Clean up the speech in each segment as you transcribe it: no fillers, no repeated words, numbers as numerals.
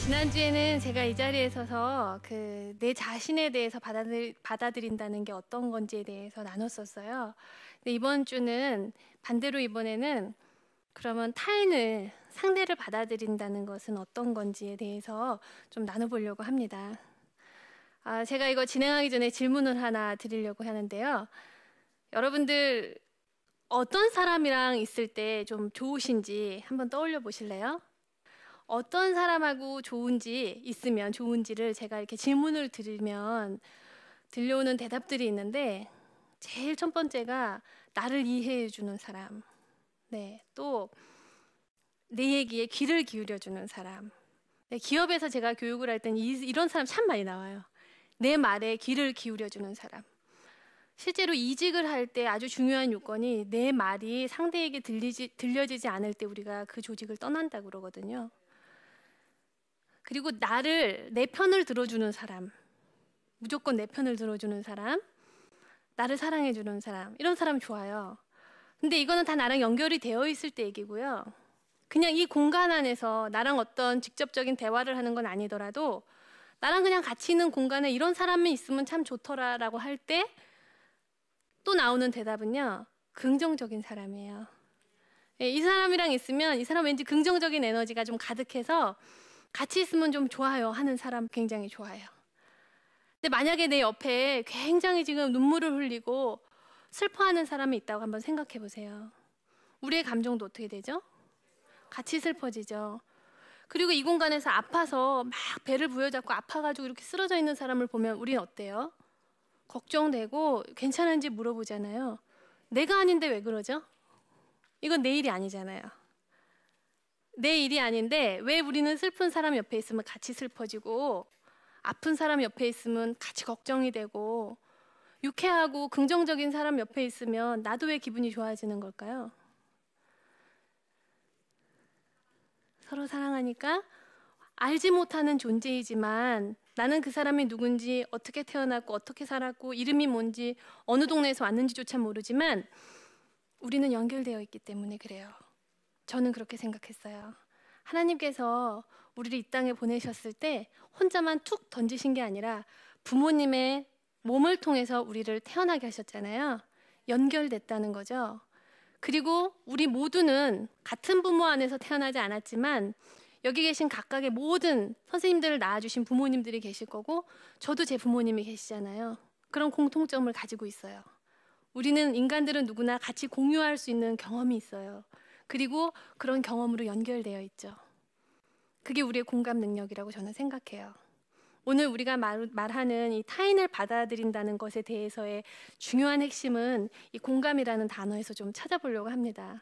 지난주에는 제가 이 자리에 서서 내 자신에 대해서 받아들인다는 게 어떤 건지에 대해서 나눴었어요. 근데 이번 주는 반대로 이번에는 그러면 타인을, 상대를 받아들인다는 것은 어떤 건지에 대해서 좀 나눠보려고 합니다. 제가 이거 진행하기 전에 질문을 하나 드리려고 하는데요. 여러분들 어떤 사람이랑 있을 때 좀 좋으신지 한번 떠올려 보실래요? 어떤 사람하고 있으면 좋은지를 제가 이렇게 질문을 드리면 들려오는 대답들이 있는데, 제일 첫 번째가 나를 이해해 주는 사람, 또 내 얘기에 귀를 기울여 주는 사람. 기업에서 제가 교육을 할 때는 이런 사람 참 많이 나와요. 내 말에 귀를 기울여 주는 사람. 실제로 이직을 할 때 아주 중요한 요건이 내 말이 상대에게 들려지지 않을 때 우리가 그 조직을 떠난다고 그러거든요. 그리고 내 편을 들어주는 사람, 무조건 내 편을 들어주는 사람, 나를 사랑해주는 사람, 이런 사람 좋아요. 근데 이거는 다 나랑 연결이 되어 있을 때 얘기고요. 그냥 이 공간 안에서 나랑 어떤 직접적인 대화를 하는 건 아니더라도 나랑 그냥 같이 있는 공간에 이런 사람이 있으면 참 좋더라라고 할 때 또 나오는 대답은요, 긍정적인 사람이에요. 이 사람이랑 있으면 이 사람 왠지 긍정적인 에너지가 좀 가득해서 같이 있으면 좀 좋아요 하는 사람 굉장히 좋아해요. 근데 만약에 내 옆에 굉장히 지금 눈물을 흘리고 슬퍼하는 사람이 있다고 한번 생각해 보세요. 우리의 감정도 어떻게 되죠? 같이 슬퍼지죠. 그리고 이 공간에서 아파서 막 배를 부여잡고 아파가지고 이렇게 쓰러져 있는 사람을 보면 우린 어때요? 걱정되고 괜찮은지 물어보잖아요. 내가 아닌데 왜 그러죠? 이건 내 일이 아니잖아요. 내 일이 아닌데 왜 우리는 슬픈 사람 옆에 있으면 같이 슬퍼지고 아픈 사람 옆에 있으면 같이 걱정이 되고 유쾌하고 긍정적인 사람 옆에 있으면 나도 왜 기분이 좋아지는 걸까요? 서로 사랑하니까 알지 못하는 존재이지만 나는 그 사람이 누군지, 어떻게 태어났고 어떻게 살았고 이름이 뭔지 어느 동네에서 왔는지조차 모르지만 우리는 연결되어 있기 때문에 그래요. 저는 그렇게 생각했어요. 하나님께서 우리를 이 땅에 보내셨을 때 혼자만 툭 던지신 게 아니라 부모님의 몸을 통해서 우리를 태어나게 하셨잖아요. 연결됐다는 거죠. 그리고 우리 모두는 같은 부모 안에서 태어나지 않았지만 여기 계신 각각의 모든 선생님들을 낳아주신 부모님들이 계실 거고 저도 제 부모님이 계시잖아요. 그런 공통점을 가지고 있어요. 우리는 인간들은 누구나 같이 공유할 수 있는 경험이 있어요. 그리고 그런 경험으로 연결되어 있죠. 그게 우리의 공감 능력이라고 저는 생각해요. 오늘 우리가 말하는 이 타인을 받아들인다는 것에 대해서의 중요한 핵심은 이 공감이라는 단어에서 좀 찾아보려고 합니다.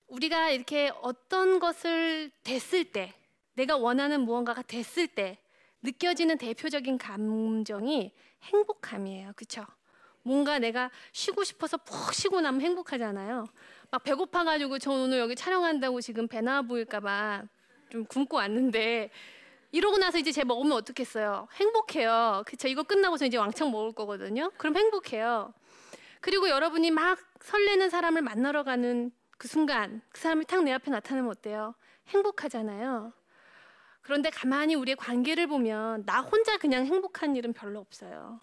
우리가 이렇게 어떤 것을 됐을 때, 내가 원하는 무언가가 됐을 때 느껴지는 대표적인 감정이 행복함이에요. 그렇죠? 뭔가 내가 쉬고 싶어서 푹 쉬고 나면 행복하잖아요. 막 배고파가지고 저 오늘 여기 촬영한다고 지금 배 나와 보일까 봐 좀 굶고 왔는데 이러고 나서 이제 제가 먹으면 어떻겠어요? 행복해요. 그쵸? 이거 끝나고서 이제 왕창 먹을 거거든요. 그럼 행복해요. 그리고 여러분이 막 설레는 사람을 만나러 가는 그 순간 그 사람이 탁 내 앞에 나타나면 어때요? 행복하잖아요. 그런데 가만히 우리의 관계를 보면 나 혼자 그냥 행복한 일은 별로 없어요.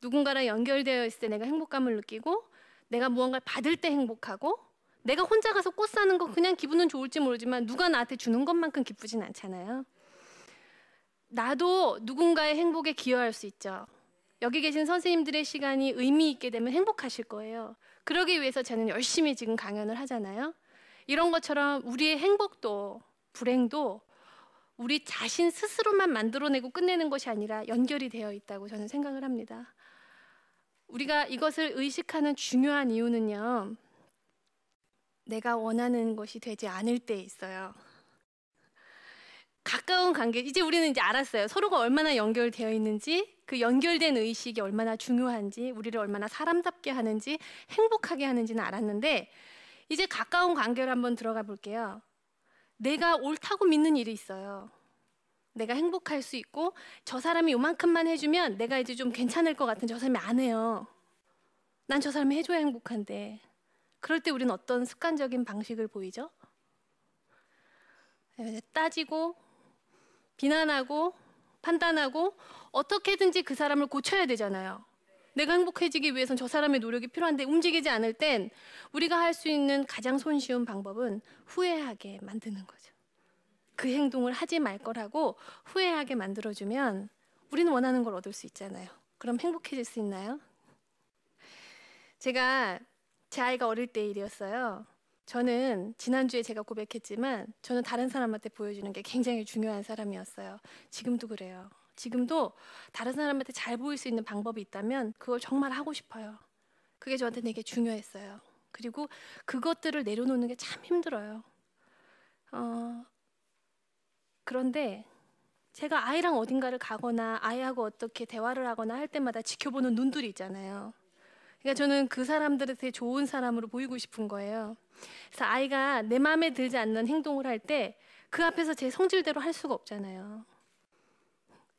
누군가랑 연결되어 있을 때 내가 행복감을 느끼고 내가 무언가를 받을 때 행복하고 내가 혼자 가서 꽃 사는 거 그냥 기분은 좋을지 모르지만 누가 나한테 주는 것만큼 기쁘진 않잖아요. 나도 누군가의 행복에 기여할 수 있죠. 여기 계신 선생님들의 시간이 의미 있게 되면 행복하실 거예요. 그러기 위해서 저는 열심히 지금 강연을 하잖아요. 이런 것처럼 우리의 행복도 불행도 우리 자신 스스로만 만들어내고 끝내는 것이 아니라 연결이 되어 있다고 저는 생각을 합니다. 우리가 이것을 의식하는 중요한 이유는요, 내가 원하는 것이 되지 않을 때 있어요. 가까운 관계, 이제 우리는 이제 알았어요. 서로가 얼마나 연결되어 있는지, 그 연결된 의식이 얼마나 중요한지, 우리를 얼마나 사람답게 하는지, 행복하게 하는지는 알았는데 이제 가까운 관계를 한번 들어가 볼게요. 내가 옳다고 믿는 일이 있어요. 내가 행복할 수 있고 저 사람이 요만큼만 해주면 내가 이제 좀 괜찮을 것 같은 저 사람이 안 해요. 난 저 사람이 해줘야 행복한데 그럴 때 우리는 어떤 습관적인 방식을 보이죠? 따지고 비난하고 판단하고 어떻게든지 그 사람을 고쳐야 되잖아요. 내가 행복해지기 위해선 저 사람의 노력이 필요한데 움직이지 않을 땐 우리가 할 수 있는 가장 손쉬운 방법은 후회하게 만드는 거죠. 그 행동을 하지 말 거라고 후회하게 만들어주면 우리는 원하는 걸 얻을 수 있잖아요. 그럼 행복해질 수 있나요? 제가 제 아이가 어릴 때 일이었어요. 저는 지난주에 제가 고백했지만 저는 다른 사람한테 보여주는 게 굉장히 중요한 사람이었어요. 지금도 그래요. 지금도 다른 사람한테 잘 보일 수 있는 방법이 있다면 그걸 정말 하고 싶어요. 그게 저한테 되게 중요했어요. 그리고 그것들을 내려놓는 게 참 힘들어요. 그런데 제가 아이랑 어딘가를 가거나 아이하고 어떻게 대화를 하거나 할 때마다 지켜보는 눈들이 있잖아요. 그러니까 저는 그 사람들한테 좋은 사람으로 보이고 싶은 거예요. 그래서 아이가 내 마음에 들지 않는 행동을 할 때 그 앞에서 제 성질대로 할 수가 없잖아요.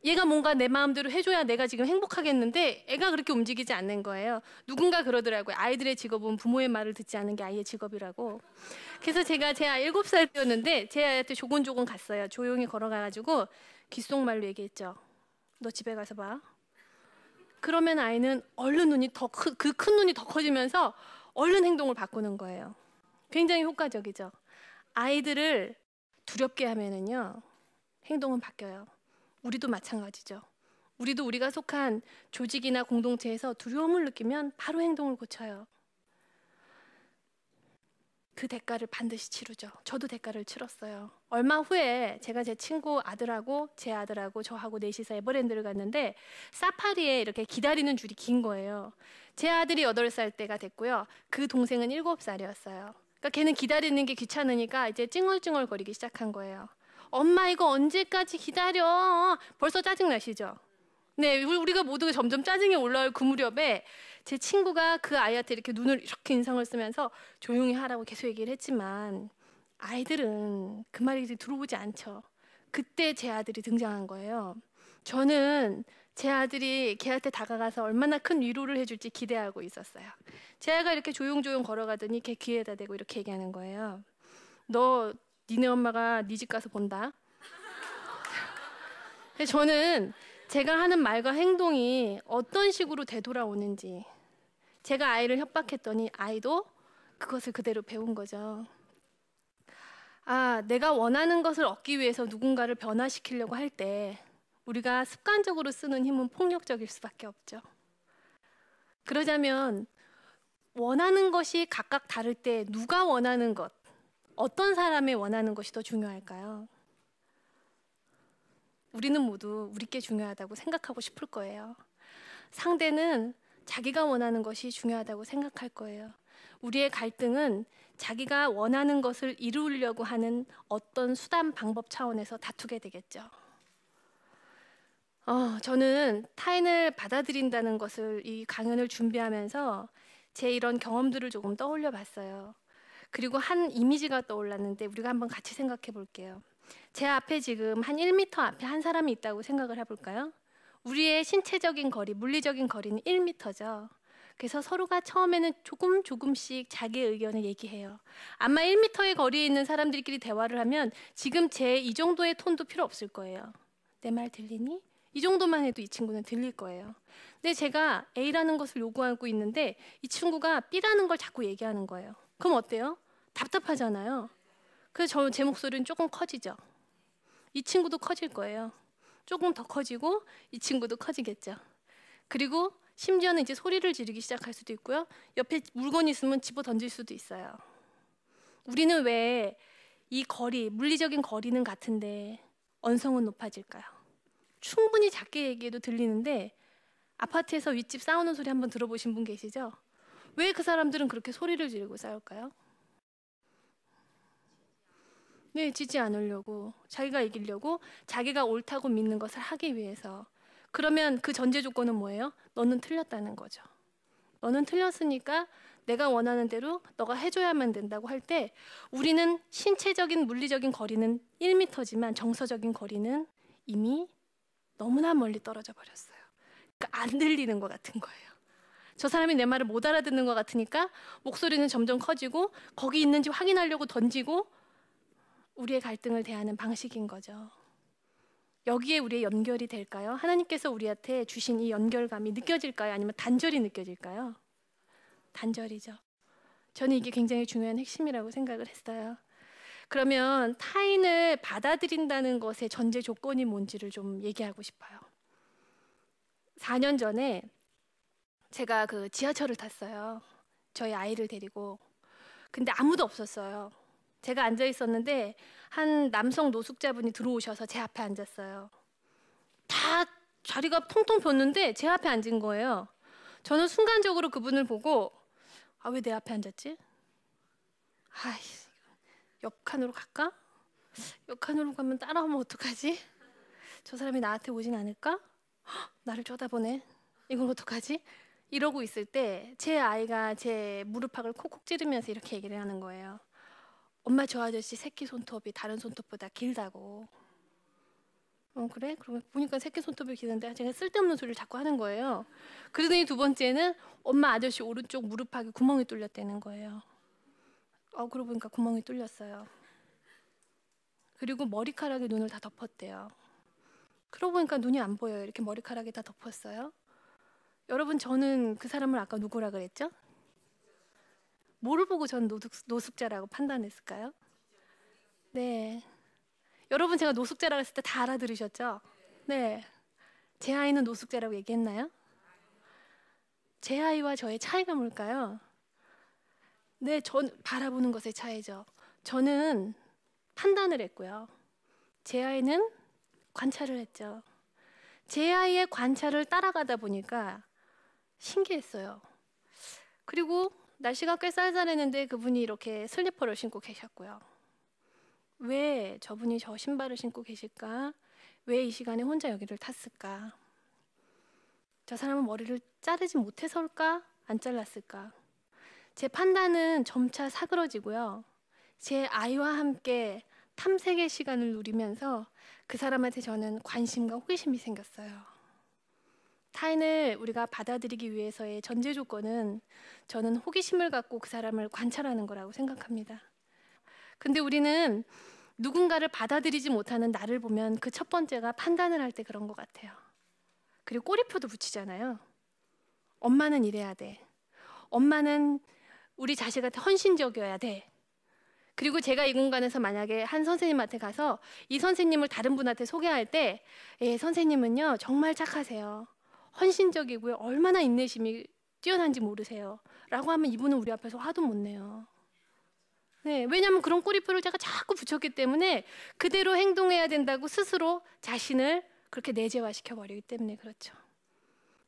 얘가 뭔가 내 마음대로 해줘야 내가 지금 행복하겠는데 애가 그렇게 움직이지 않는 거예요. 누군가 그러더라고요. 아이들의 직업은 부모의 말을 듣지 않는 게 아이의 직업이라고. 그래서 제가 제 아이 7살 때였는데 제 아이한테 조곤조곤 갔어요. 조용히 걸어가가지고 귓속말로 얘기했죠. 너 집에 가서 봐. 그러면 아이는 얼른 눈이 그 큰 눈이 더 커지면서 얼른 행동을 바꾸는 거예요. 굉장히 효과적이죠. 아이들을 두렵게 하면은요 행동은 바뀌어요. 우리도 마찬가지죠. 우리도 우리가 속한 조직이나 공동체에서 두려움을 느끼면 바로 행동을 고쳐요. 그 대가를 반드시 치르죠. 저도 대가를 치렀어요. 얼마 후에 제가 제 친구 아들하고 제 아들하고 저하고 넷이서 에버랜드를 갔는데 사파리에 이렇게 기다리는 줄이 긴 거예요. 제 아들이 8살 때가 됐고요. 그 동생은 7살이었어요. 그러니까 걔는 기다리는 게 귀찮으니까 이제 찡얼찡얼 거리기 시작한 거예요. 엄마 이거 언제까지 기다려? 벌써 짜증 나시죠? 네, 우리가 모두 점점 짜증이 올라올 그 무렵에 제 친구가 그 아이한테 이렇게 눈을 이렇게 인상을 쓰면서 조용히 하라고 계속 얘기를 했지만 아이들은 그 말이 들어오지 않죠. 그때 제 아들이 등장한 거예요. 저는 제 아들이 걔한테 다가가서 얼마나 큰 위로를 해줄지 기대하고 있었어요. 제 아이가 이렇게 조용조용 걸어가더니 걔 귀에다 대고 이렇게 얘기하는 거예요. 너 니네 엄마가 네 집 가서 본다. 저는 제가 하는 말과 행동이 어떤 식으로 되돌아오는지 제가 아이를 협박했더니 아이도 그것을 그대로 배운 거죠. 내가 원하는 것을 얻기 위해서 누군가를 변화시키려고 할 때 우리가 습관적으로 쓰는 힘은 폭력적일 수밖에 없죠. 그러자면 원하는 것이 각각 다를 때 누가 원하는 것, 어떤 사람의 원하는 것이 더 중요할까요? 우리는 모두 우리께 중요하다고 생각하고 싶을 거예요. 상대는 자기가 원하는 것이 중요하다고 생각할 거예요. 우리의 갈등은 자기가 원하는 것을 이루려고 하는 어떤 수단, 방법 차원에서 다투게 되겠죠. 저는 타인을 받아들인다는 것을 이 강연을 준비하면서 제 이런 경험들을 조금 떠올려 봤어요. 그리고 한 이미지가 떠올랐는데 우리가 한번 같이 생각해 볼게요. 제 앞에 지금 한 1m 앞에 한 사람이 있다고 생각을 해볼까요? 우리의 신체적인 거리, 물리적인 거리는 1m죠. 그래서 서로가 처음에는 조금씩 자기의 의견을 얘기해요. 아마 1m의 거리에 있는 사람들끼리 대화를 하면 지금 제 이 정도의 톤도 필요 없을 거예요. 내 말 들리니? 이 정도만 해도 이 친구는 들릴 거예요. 근데 제가 A라는 것을 요구하고 있는데 이 친구가 B라는 걸 자꾸 얘기하는 거예요. 그럼 어때요? 답답하잖아요. 그래서 제 목소리는 조금 커지죠. 이 친구도 커질 거예요. 조금 더 커지고 이 친구도 커지겠죠. 그리고 심지어는 이제 소리를 지르기 시작할 수도 있고요. 옆에 물건이 있으면 집어 던질 수도 있어요. 우리는 왜 이 거리, 물리적인 거리는 같은데 언성은 높아질까요? 충분히 작게 얘기해도 들리는데 아파트에서 윗집 싸우는 소리 한번 들어보신 분 계시죠? 왜 그 사람들은 그렇게 소리를 지르고 싸울까요? 네, 지지 않으려고, 자기가 이기려고, 자기가 옳다고 믿는 것을 하기 위해서. 그러면 그 전제 조건은 뭐예요? 너는 틀렸다는 거죠. 너는 틀렸으니까 내가 원하는 대로 너가 해줘야만 된다고 할 때 우리는 신체적인 물리적인 거리는 1m지만 정서적인 거리는 이미 너무나 멀리 떨어져 버렸어요. 그러니까 안 들리는 것 같은 거예요. 저 사람이 내 말을 못 알아듣는 것 같으니까 목소리는 점점 커지고 거기 있는지 확인하려고 던지고 우리의 갈등을 대하는 방식인 거죠. 여기에 우리의 연결이 될까요? 하나님께서 우리한테 주신 이 연결감이 느껴질까요? 아니면 단절이 느껴질까요? 단절이죠. 저는 이게 굉장히 중요한 핵심이라고 생각을 했어요. 그러면 타인을 받아들인다는 것의 전제 조건이 뭔지를 좀 얘기하고 싶어요. 4년 전에 제가 그 지하철을 탔어요. 저희 아이를 데리고. 근데 아무도 없었어요. 제가 앉아 있었는데 한 남성 노숙자분이 들어오셔서 제 앞에 앉았어요. 다 자리가 텅텅 폈는데 제 앞에 앉은 거예요. 저는 순간적으로 그분을 보고 아, 왜 내 앞에 앉았지? 아이, 옆 칸으로 갈까? 옆 칸으로 가면 따라오면 어떡하지? 저 사람이 나한테 오진 않을까? 헉, 나를 쳐다보네. 이건 어떡하지? 이러고 있을 때 제 아이가 제 무릎팍을 콕콕 찌르면서 이렇게 얘기를 하는 거예요. 엄마, 저 아저씨 새끼 손톱이 다른 손톱보다 길다고. 그래? 그러면 보니까 새끼 손톱이 기는데 제가 쓸데없는 소리를 자꾸 하는 거예요. 그러더니 두 번째는 엄마, 아저씨 오른쪽 무릎팍에 구멍이 뚫렸다는 거예요. 그러고 보니까 구멍이 뚫렸어요. 그리고 머리카락에 눈을 다 덮었대요. 그러고 보니까 눈이 안 보여요. 이렇게 머리카락에 다 덮었어요. 여러분, 저는 그 사람을 아까 누구라 그랬죠? 뭐를 보고 전 노숙자라고 판단했을까요? 네. 여러분, 제가 노숙자라고 했을 때 다 알아들으셨죠? 네. 제 아이는 노숙자라고 얘기했나요? 제 아이와 저의 차이가 뭘까요? 네, 전 바라보는 것의 차이죠. 저는 판단을 했고요. 제 아이는 관찰을 했죠. 제 아이의 관찰을 따라가다 보니까 신기했어요. 그리고 날씨가 꽤 쌀쌀했는데 그분이 이렇게 슬리퍼를 신고 계셨고요. 왜 저분이 저 신발을 신고 계실까? 왜 이 시간에 혼자 여기를 탔을까? 저 사람은 머리를 자르지 못해서일까? 안 잘랐을까? 제 판단은 점차 사그러지고요. 제 아이와 함께 탐색의 시간을 누리면서 그 사람한테 저는 관심과 호기심이 생겼어요. 타인을 우리가 받아들이기 위해서의 전제 조건은 저는 호기심을 갖고 그 사람을 관찰하는 거라고 생각합니다. 근데 우리는 누군가를 받아들이지 못하는 나를 보면 그 첫 번째가 판단을 할 때 그런 것 같아요. 그리고 꼬리표도 붙이잖아요. 엄마는 이래야 돼. 엄마는 우리 자식한테 헌신적이어야 돼. 그리고 제가 이 공간에서 만약에 한 선생님한테 가서 이 선생님을 다른 분한테 소개할 때 선생님은요 정말 착하세요. 헌신적이고요. 얼마나 인내심이 뛰어난지 모르세요. 라고 하면 이분은 우리 앞에서 화도 못 내요. 네, 왜냐하면 그런 꼬리표를 제가 자꾸 붙였기 때문에 그대로 행동해야 된다고 스스로 자신을 그렇게 내재화시켜 버리기 때문에 그렇죠.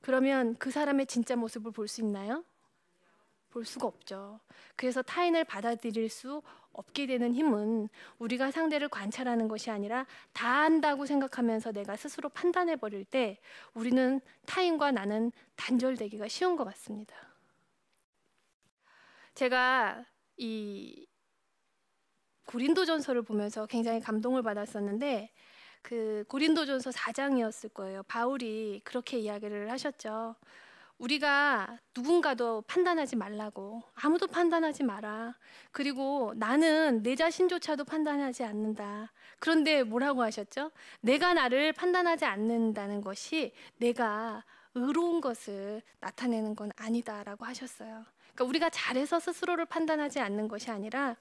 그러면 그 사람의 진짜 모습을 볼 수 있나요? 볼 수가 없죠. 그래서 타인을 받아들일 수 없게 되는 힘은 우리가 상대를 관찰하는 것이 아니라 다 안다고 생각하면서 내가 스스로 판단해 버릴 때 우리는 타인과 나는 단절되기가 쉬운 것 같습니다. 제가 이 고린도전서를 보면서 굉장히 감동을 받았었는데 그 고린도전서 4장이었을 거예요. 바울이 그렇게 이야기를 하셨죠. 우리가 누군가도 판단하지 말라고. 아무도 판단하지 마라. 그리고 나는 내 자신조차도 판단하지 않는다. 그런데 뭐라고 하셨죠? 내가 나를 판단하지 않는다는 것이 내가 의로운 것을 나타내는 건 아니다라고 하셨어요. 그러니까 우리가 잘해서 스스로를 판단하지 않는 것이 아니라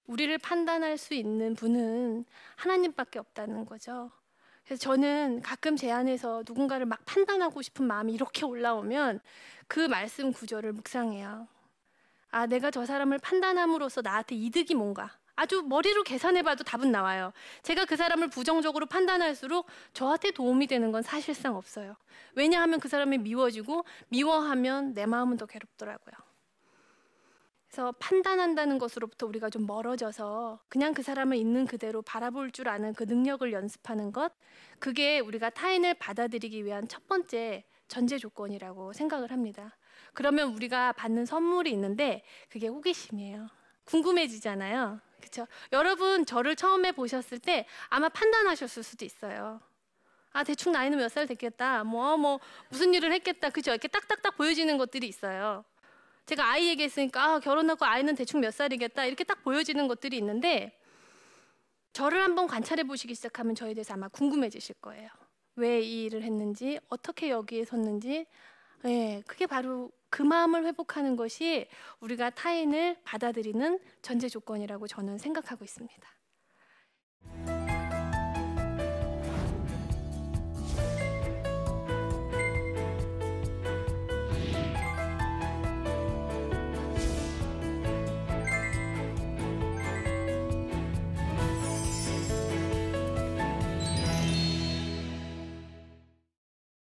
우리를 판단할 수 있는 분은 하나님밖에 없다는 거죠. 그래서 저는 가끔 제 안에서 누군가를 막 판단하고 싶은 마음이 이렇게 올라오면 그 말씀 구절을 묵상해요. 아, 내가 저 사람을 판단함으로써 나한테 이득이 뭔가. 아주 머리로 계산해봐도 답은 나와요. 제가 그 사람을 부정적으로 판단할수록 저한테 도움이 되는 건 사실상 없어요. 왜냐하면 그 사람이 미워지고 미워하면 내 마음은 더 괴롭더라고요. 그래서 판단한다는 것으로부터 우리가 좀 멀어져서 그냥 그 사람을 있는 그대로 바라볼 줄 아는 그 능력을 연습하는 것, 그게 우리가 타인을 받아들이기 위한 첫 번째 전제 조건이라고 생각을 합니다. 그러면 우리가 받는 선물이 있는데 그게 호기심이에요. 궁금해지잖아요. 그렇죠? 여러분 저를 처음에 보셨을 때 아마 판단하셨을 수도 있어요. 아, 대충 나이는 몇 살 됐겠다. 뭐 무슨 일을 했겠다. 그죠? 이렇게 딱딱딱 보여지는 것들이 있어요. 제가 아이 얘기했으니까 결혼하고 아이는 대충 몇 살이겠다 이렇게 딱 보여지는 것들이 있는데 저를 한번 관찰해 보시기 시작하면 저에 대해서 아마 궁금해지실 거예요. 왜 이 일을 했는지, 어떻게 여기에 섰는지. 예, 그게 바로 그 마음을 회복하는 것이 우리가 타인을 받아들이는 전제 조건이라고 저는 생각하고 있습니다.